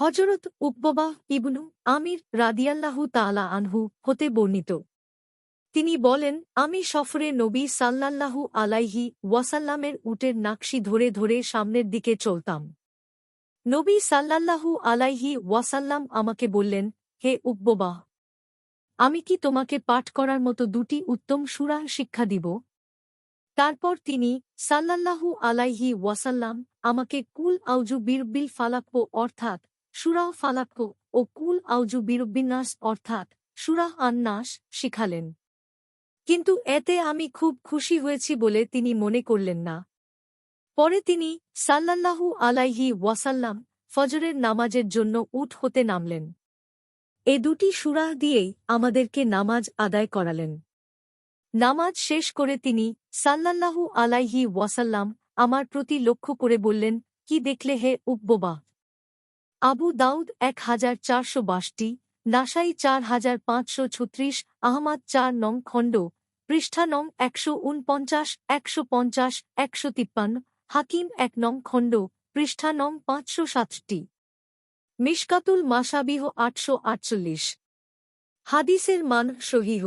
হযরত উকবাহ ইবনু আমির রাদিয়াল্লাহু তাআলা আনহু হতে বর্ণিত। তিনি বলেন, আমি সফরে নবী সাল্লাল্লাহু আলাইহি ওয়াসাল্লামের উটের নাকশি ধরে ধরে সামনের দিকে চলতাম। নবী সাল্লাল্লাহু আলাইহি ওয়াসাল্লাম আমাকে বললেন, হে উকবাহ, আমি কি তোমাকে পাঠ করার মতো দুটি উত্তম সূরা শিক্ষা দিব? তারপর তিনি সাল্লাল্লাহু আলাইহি ওয়াসাল্লাম আমাকে কুল আউযু বিরব্বিল ফালাক অর্থাৎ সূরা ফালাক ও কুল আউযু বিরব্বিন-নাস অর্থাৎ সূরা আন-নাস শিখালেন। কিন্তু এতে আমি খুব খুশি হয়েছি বলে তিনি মনে করলেন না। পরে তিনি সাল্লাল্লাহু আলাইহি ওয়াসাল্লাম ফজরের নামাজের জন্য উট হতে নামলেন। এ দুটি সূরা দিয়েই আমাদেরকে নামাজ আদায় করালেন। নামাজ শেষ করে তিনি সাল্লাল্লাহু আলাইহি ওয়াসাল্লাম আমার প্রতি লক্ষ্য করে বললেন, কি দেখলে হে উকবাহ? আবু দাউদ 1462, নাসাই 4536, আহমাদ 4 নং খণ্ড, পৃষ্ঠা নং 149, 150, 153, হাকিম 1 নং খণ্ড, পৃষ্ঠা নং 560। মিশকাতুল মাসাবিহ 848। হাদিসের মান সহিহ।